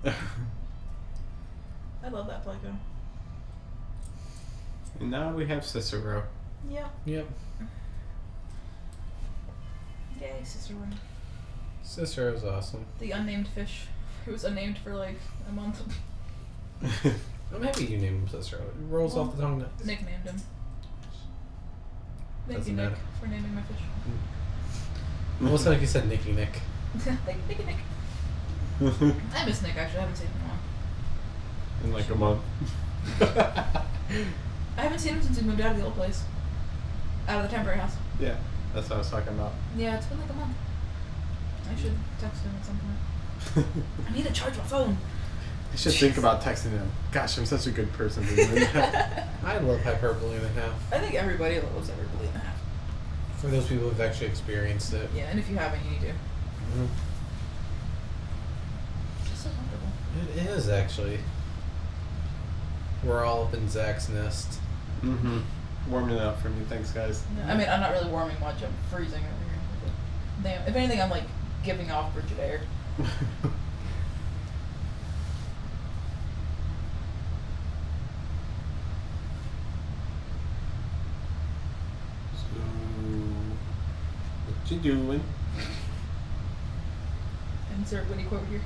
I love that Pleco. And now we have Cicero. Yep. Yep. Yay, Cicero. Cicero's awesome. The unnamed fish. It was unnamed for like a month. I'm happy you named him Cicero. It rolls off the tongue. Nick named him. Thank Doesn't you, Nick, matter. for naming my fish. Almost like you said Nicky Nick. Thank you, Nick. I miss Nick, actually. I haven't seen him in a while. In like a month. I haven't seen him since he moved out of the old place. Out of the temporary house. Yeah, that's what I was talking about. Yeah, it's been like a month. I should text him at some point. I need to charge my phone. I should think about texting him. Gosh, I'm such a good person for doing that. I love hyperbole and a half. I think everybody loves hyperbole and a half. For those people who've actually experienced it. Yeah, and if you haven't, you need to. Mm-hmm. It's just so comfortable. It is, actually. We're all up in Zach's nest. Mm-hmm. Warming it up for me. Thanks, guys. No, I mean, I'm not really warming much. I'm freezing over here. Damn, if anything, I'm like giving off frigid air. So, what you doing? Insert witty quote here.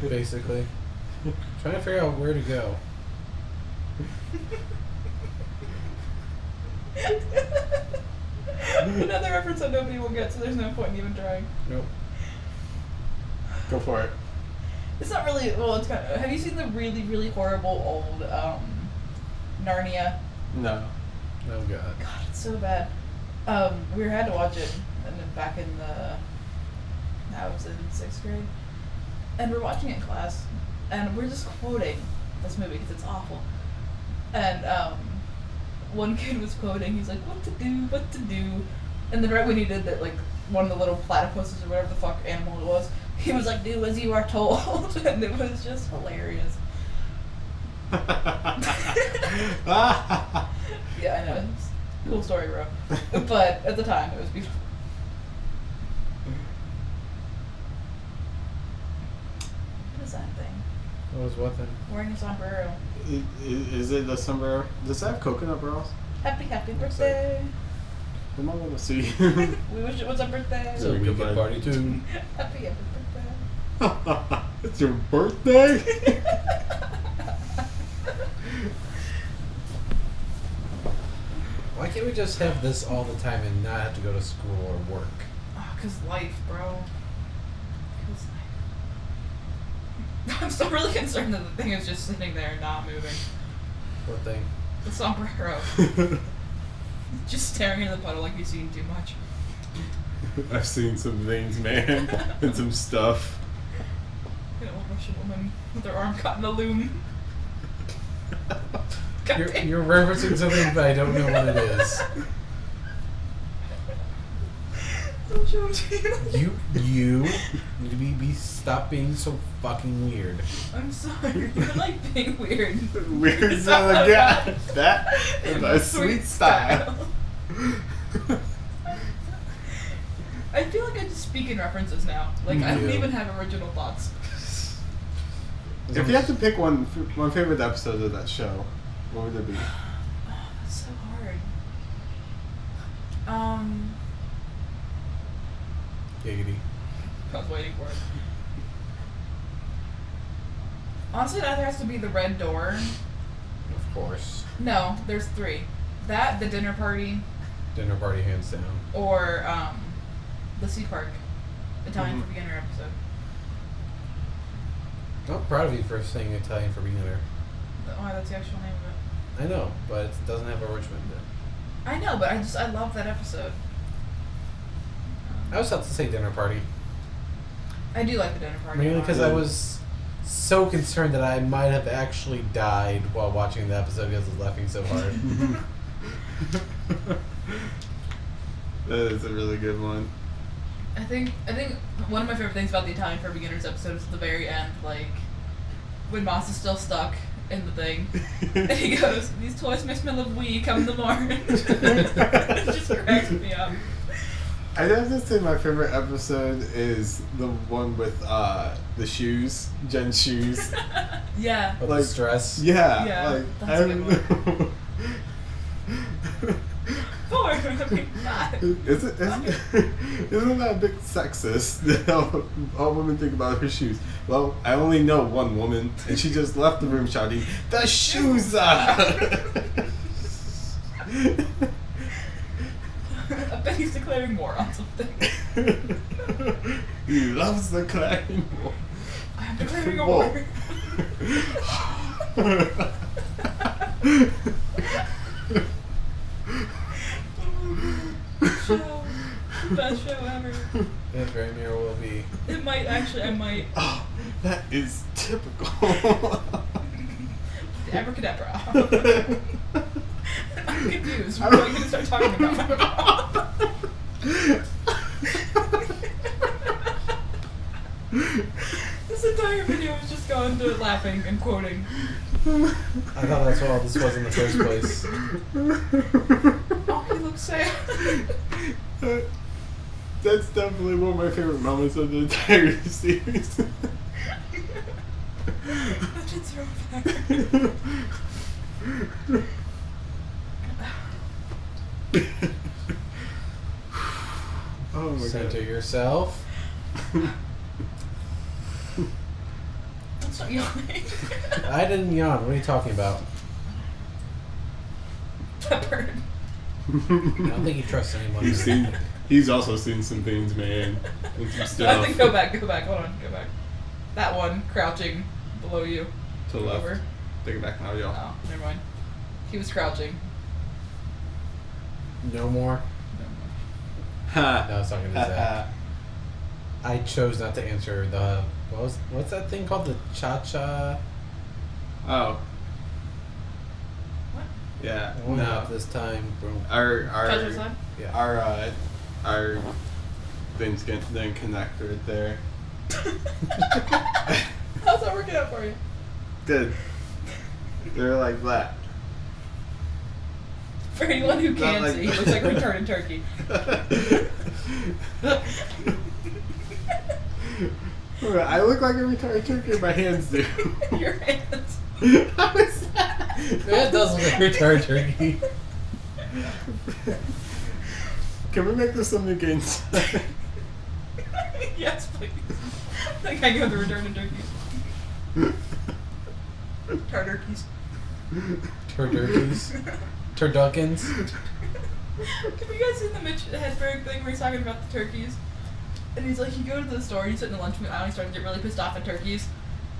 Basically. Trying to figure out where to go. Another reference that nobody will get, so there's no point in even trying. Nope. Go for it. It's not really. Well, it's kind of. Have you seen the really, really horrible old Narnia? No. Oh god. God, it's so bad. We had to watch it, and then back in the. I was in 6th grade, and we're watching it in class, and we're just quoting this movie because it's awful. And one kid was quoting. He's like, "What to do? What to do?" And then right when he did that, like one of the little platypuses or whatever the fuck animal it was, he was like, "Do as you are told," and it was just hilarious. Yeah, I know. It's a cool story, bro. But at the time, it was beautiful. What is that thing? What was what then? Wearing a sombrero. Is it the sombrero? Does it have coconut bras? Happy birthday. Am I going to see? We wish it was a birthday. So we Goodbye. can party too. Happy birthday. It's your birthday? Why can't we just have this all the time and not have to go to school or work? Oh, 'cause life, bro. 'Cause life. I'm still really concerned that the thing is just sitting there and not moving. What thing? The sombrero. Just staring into the puddle like he's eating too much. I've seen some things, man. And some stuff. An old Russian woman with her arm caught in a loom. God damn. You're referencing something, but I don't know what it is. Don't show it to you. You need to be stop being so fucking weird. I'm sorry. You're like being weird. Weird It's son all of God. about That is my sweet style. I feel like I just speak in references now. Like, I don't You do. even have original thoughts. If you had to pick one favorite episode of that show, what would it be? Oh, that's so hard. Giggity. I was waiting for it. Honestly, it either has to be the red door. Of course. No, there's 3. That, the dinner party, Dinner party hands down. or the Sea Park Italian Mhm. for Beginner episode. I'm proud of you for saying Italian for beginner. Oh, that's the actual name of it. I know, but it doesn't have a Richmond in it. I know, but I love that episode. I was about to say dinner party. I do like the dinner party. Mainly a lot. because I was so concerned that I might have actually died while watching the episode because I was laughing so hard. That is a really good one. I think one of my favorite things about the Italian for Beginners episode is at the very end, like when Moss is still stuck in the thing, and he goes, "These toys make me smell of wee come in the morning." It just cracks me up. I'd have to say my favorite episode is the one with the shoes, Jen's shoes. Yeah. With Like, the stress. Yeah, Yeah, like that's I a don't good know. 4. I mean, 5. Isn't that a bit sexist? All women think about her shoes. Well, I only know one woman, and she just left the room shouting, "The shoes are!" I bet he's declaring war on something. He loves the declaring war. I'm declaring a war. Show. Best show ever. If Rainier will be. It might actually, I might. Oh, that is typical. Abracadabra. I'm confused. What am I going to start talking about? This entire video was just going to laughing and quoting. I thought that's what all this was in the first place. Oh, he looks sad. That's definitely one of my favorite moments of the entire series. That shit's so bad. Oh my Center god. yourself. I'm not yawning. I didn't yawn. What are you talking about? That bird. I don't think you trust anyone. He's also seen some things, man. And some I stuff. think go back, hold on, go back. That one, crouching below you. To the left. Over. Take it back now, y'all. Oh, never mind. He was crouching. No more? Ha. No, I was talking to Zach. I chose not to answer the... What's that thing called? The cha-cha? Oh. What? Yeah. One No. up this time. Boom. Cha-cha slide? Yeah. Our things get then connect right there. How's that working out for you? Good. They're like that. For anyone who Not can't like see, he looks like a retarded turkey. I look like a retarded turkey. My hands do. Your hands. How is that? That does look like a retarded turkey. Can we make this something against? Yes, please. Like I go the retarded turkeys. Tarturkeys. Turduckies. Turduckins. Have you guys seen the Mitch Hedberg thing where he's talking about the turkeys? And he's like, you go to the store, you sit in the lunch meat aisle, and he started to get really pissed off at turkeys.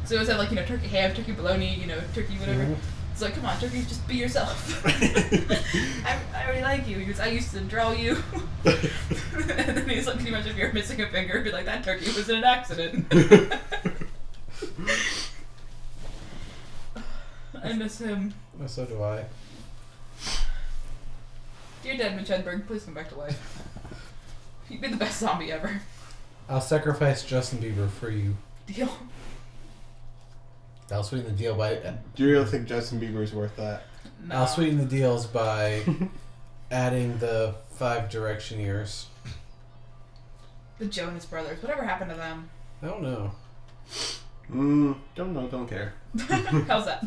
So he always have like, turkey ham, turkey bologna, turkey whatever. Mhm. It's like, come on, turkeys, just be yourself. I already like you. He goes, I used to draw you. And then he's like, can you imagine if you're missing a finger? Be like, that turkey was in an accident. I miss him. Well, so do I. Dear dead Mitch Hedberg, please come back to life. You'd be the best zombie ever. I'll sacrifice Justin Bieber for you. Deal. I'll sweeten the deal by... Do you really think Justin Bieber's worth that? No. I'll sweeten the deals by adding the 5 Directioneers. The Jonas Brothers. Whatever happened to them? I don't know. Don't know, don't care. How's that?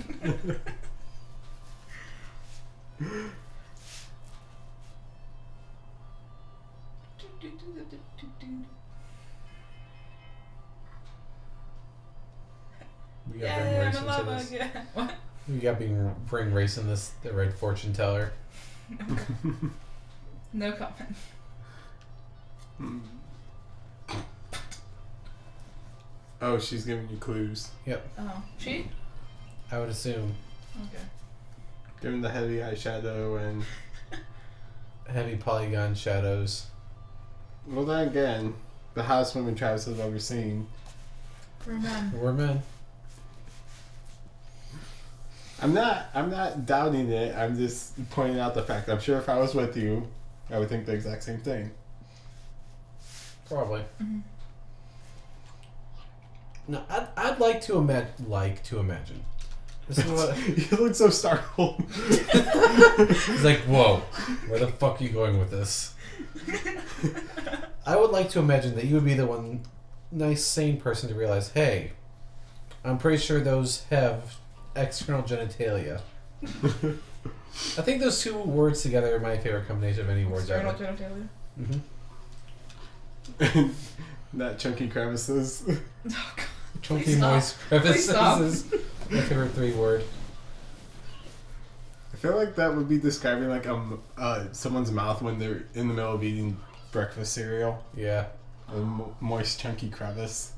We got Yeah, bring I'm race in into love this. again. What? We got bring race in this. The red fortune teller. No comment. Oh, she's giving you clues. Yep. Oh, she? I would assume Okay. Giving the heavy eyeshadow and... heavy polygon shadows. Well, then again, the hottest woman Travis has ever seen. We're men. We're men. I'm not doubting it. I'm just pointing out the fact. I'm sure if I was with you, I would think the exact same thing. Probably. Mm-hmm. No, I'd like to imagine. This is what You look so startled. it's like. Whoa, where the fuck are you going with this? I would like to imagine that you would be the one nice, sane person to realize, hey, I'm pretty sure those have external genitalia. I think those two words together are my favorite combination of any words ever. External genitalia. Mm-hmm. Not chunky crevices. Oh god. Chunky moist crevices stop. is my favorite 3 word. I feel like that would be describing like someone's mouth when they're in the middle of eating breakfast cereal. Yeah. A moist, chunky crevice.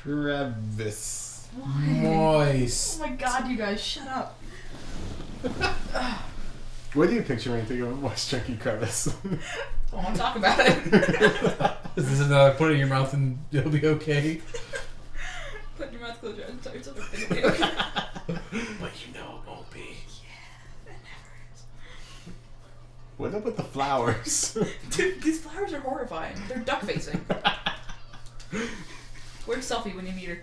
Crevice. Why? Moist. Oh my god, you guys, shut up. What do you picture when you think of a moist, chunky crevice? I want to talk about it. Is this another put it in your mouth and it'll be okay? Put your mouth closed and tell yourself it'll be okay. But you know it won't be. Yeah, it never is. What up with the flowers? Dude, these flowers are horrifying. They're duck facing. Where's Selfie when you meet her?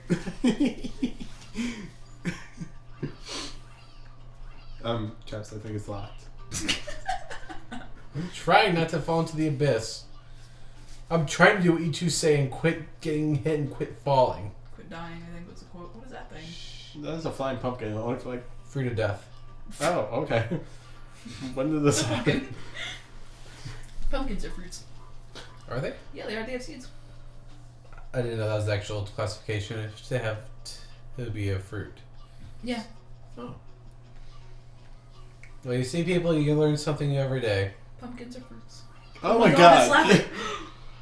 Chaps, I think it's locked. I'm trying not to fall into the abyss. I'm trying to do what you two say and quit getting hit and quit falling. Quit dying, I think was the quote. What is that thing? That's a flying pumpkin. It looks like. Free to death. Oh, okay. When did this happen? Pumpkin. Pumpkins are fruits. Are they? Yeah, they are. They have seeds. I didn't know that was the actual classification. If they have, it would be a fruit. Yeah. Oh. Well, you see people, you can learn something new every day. Pumpkins are fruits. Oh my it's god. laughing.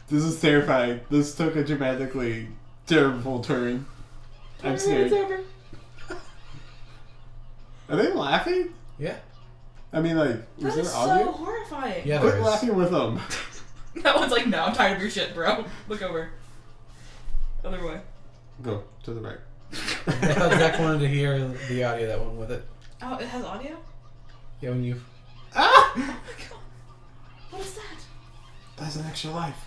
This is terrifying. This took a dramatically terrible turn. I'm scared. Over. Are they laughing? Yeah. I mean, like, was That there is audio? so horrifying. Yeah, Quit there is. laughing with them. That one's like, no, I'm tired of your shit, bro. Look over. Other way. Go to the right. I thought Zach wanted to hear the audio that went with it. Oh, it has audio? Yeah, when you... Ah! Oh my god. What is that? That's an extra life.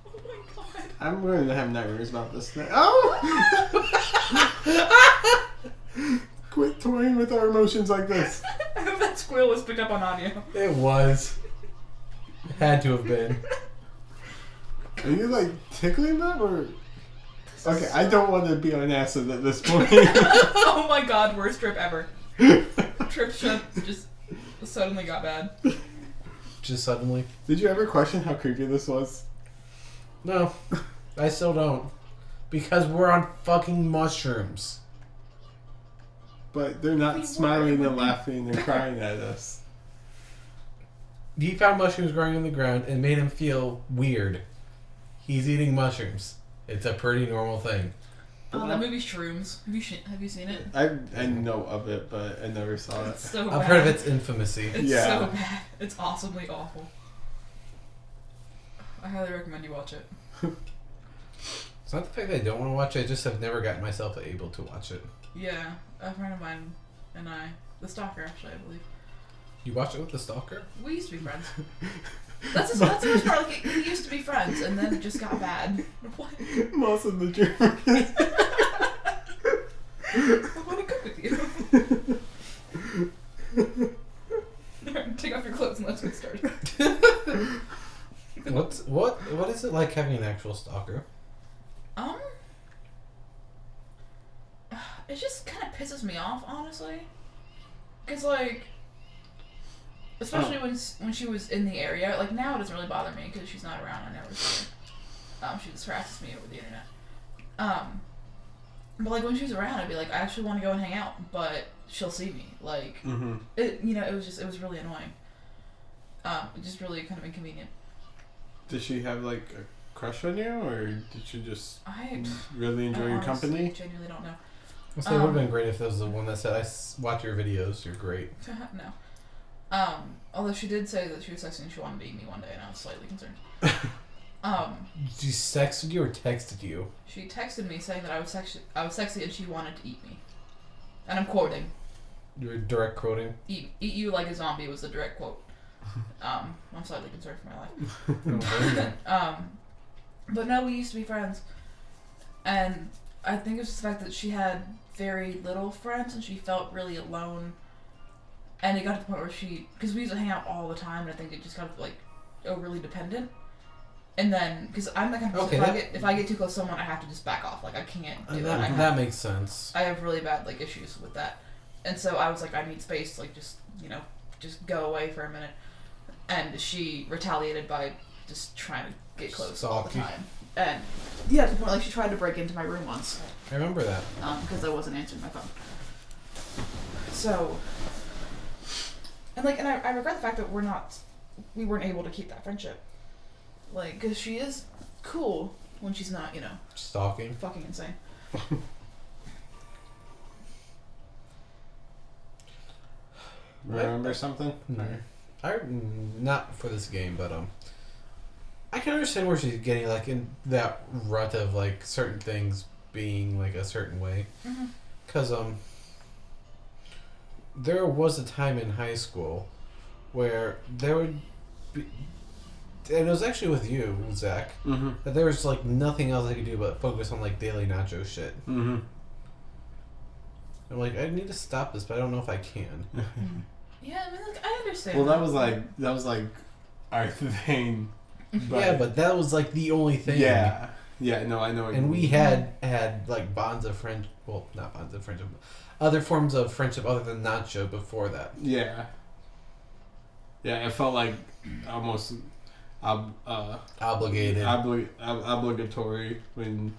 Oh my god. I'm going to have nightmares about this thing. Oh! Quit toying with our emotions like this. I hope that squeal was picked up on audio. It was. It had to have been. Are you like tickling them or? Okay, I don't want to be on acid at this point. Oh my god, worst trip ever. Trip shit just suddenly got bad. Just suddenly. Did you ever question how creepy this was? No. I still don't. Because we're on fucking mushrooms. But they're not smiling and laughing and crying at us. He found mushrooms growing on the ground and made him feel weird. He's eating mushrooms. It's a pretty normal thing. Oh, that movie's Shrooms. Have you seen it? I know of it, but I never saw it. It's so bad. I've heard of its infamousy. It's Yeah. so bad. It's awesomely awful. I highly recommend you watch it. It's not the fact that I don't want to watch it, I just have never gotten myself able to watch it. Yeah, a friend of mine and I, the stalker actually, I believe. You watch it with the stalker? We used to be friends. That's the worst part. Like, we used to be friends, and then it just got bad. What? Moss and the German. I want to cook with you. Take off your clothes and let's get started. What is it like having an actual stalker? It just kind of pisses me off, honestly. Cause like, especially when she was in the area. Like now, it doesn't really bother me because she's not around. I never see her. She just harasses me over the internet. But like when she's around, I'd be like, I actually want to go and hang out, but she'll see me. Like, it was really annoying. Just really kind of inconvenient. Did she have like a crush on you, or did she just I really enjoy your honestly company? genuinely don't know. So it would have been great if there was the one that said, watch your videos, you're great. No. Although she did say that she was sexy and she wanted to eat me one day, and I was slightly concerned. She texted you or texted you? She texted me saying that I was sexy and she wanted to eat me. And I'm quoting. You're direct quoting? Eat you like a zombie was the direct quote. I'm slightly concerned for my life. But no, we used to be friends. And I think it was just the fact that she had very little friends and she felt really alone And it got to the point where because we used to hang out all the time, and I think it just got like overly dependent. And then, because I'm the kind of person, if I get too close to someone, I have to just back off. Like, I can't do that. That makes sense. I have really bad, like, issues with that. And so I was like, I need space, like, just, just go away for a minute. And she retaliated by just trying to get close all the time. And, yeah, to the point, like, she tried to break into my room once. I remember that. Because I wasn't answering my phone. So, and, like, I regret the fact that we weren't able to keep that friendship. Like, because she is cool when she's not, stalking. Fucking insane. Remember something? Not for this game, but I can understand where she's getting like in that rut of like certain things being like a certain way, because there was a time in high school where there would be. And it was actually with you, Zach, that there was like nothing else I could do but focus on like daily Nacho shit. I'm like, I need to stop this, but I don't know if I can. Yeah, I mean, like, I understand. Well, that was like our thing. But yeah, but that was like the only thing. Yeah, no, I know. And we had like bonds of friendship. Well, not bonds of friendship. Other forms of friendship other than Nacho before that. Yeah. Yeah, it felt like almost. Obligated. Obligatory when,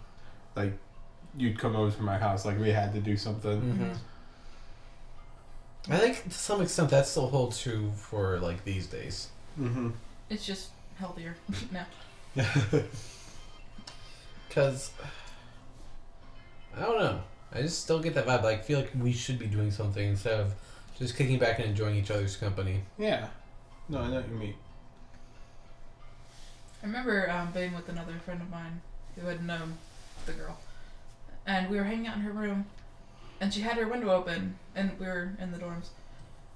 like, you'd come over to my house, like we had to do something. I think to some extent that still holds true for like these days. It's just healthier now. Because I don't know. I just still get that vibe. Like, I feel like we should be doing something instead of just kicking back and enjoying each other's company. Yeah. No, I know what you mean. I remember being with another friend of mine who had known the girl. And we were hanging out in her room, and she had her window open, and we were in the dorms.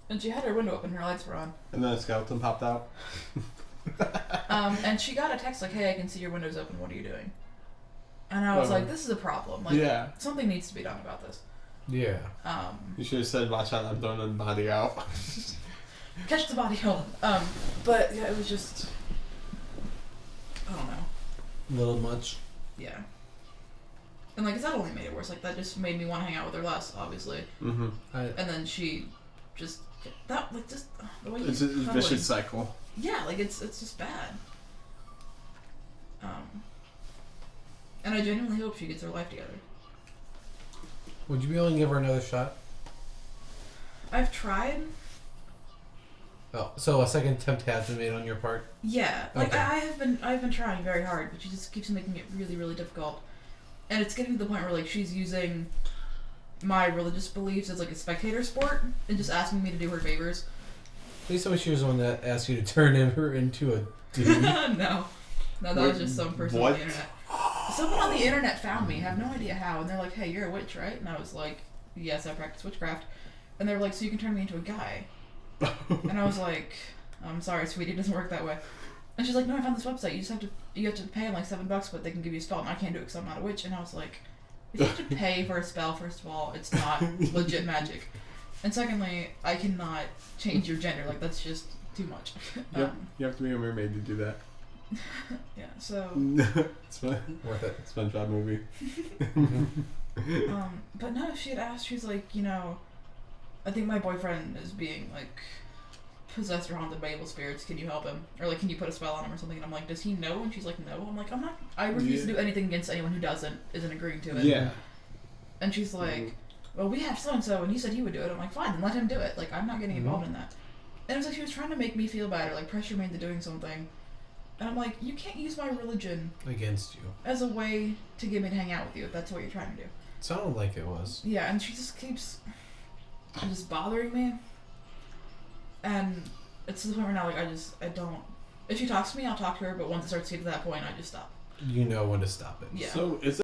And she had her window open, her lights were on. And then a skeleton popped out. And she got a text like, "Hey, I can see your window's open, what are you doing?" And I was like, this is a problem. Like, something needs to be done about this. Yeah. You should have said, "Watch out, I'm throwing the body out." Catch the body, hold on. But, yeah, it was just... I don't know. A little much. Yeah. And like, that only made it worse. Like, that just made me want to hang out with her less, obviously. And then she just the way it's a vicious cycle. Yeah, like it's just bad. And I genuinely hope she gets her life together. Would you be willing to give her another shot? I've tried. Oh, so a second attempt has been made on your part? Yeah, like okay. I've been trying very hard, but she just keeps making it really, really difficult. And it's getting to the point where like she's using my religious beliefs as like a spectator sport and just asking me to do her favors. Please tell me she was the one that asked you to turn her into a dude. No, that was just some person on the internet. Someone on the internet found me. I have no idea how, and they're like, "Hey, you're a witch, right?" And I was like, "Yes, I practice witchcraft." And they were like, "So you can turn me into a guy?" And I was like, "I'm sorry, sweetie, it doesn't work that way." And she's like, "No, I found this website. You have to pay them like $7, but they can give you a spell, and I can't do it because I'm not a witch." And I was like, if you have to pay for a spell, first of all, it's not legit magic, and secondly, I cannot change your gender. Like, that's just too much. You have to be a mermaid to do that. Yeah, so it's fun. Worth it. SpongeBob movie. But no, she had asked. She's like, I think my boyfriend is being like possessed or haunted by evil spirits. Can you help him? Or like, can you put a spell on him or something? And I'm like, does he know? And she's like, no. I'm like, I'm not. I refuse to do anything against anyone who isn't agreeing to it. Yeah. And she's like, well, we have so and so, and he said he would do it. I'm like, fine, then let him do it. Like, I'm not getting involved in that. And it was like she was trying to make me feel bad or like pressure me into doing something. And I'm like, you can't use my religion against you as a way to get me to hang out with you if that's what you're trying to do. It sounded like it was. Yeah, and she just keeps just bothering me. And it's to the point where now, like, I don't... If she talks to me, I'll talk to her, but once it starts to get to that point, I just stop. You know when to stop it. Yeah. So, is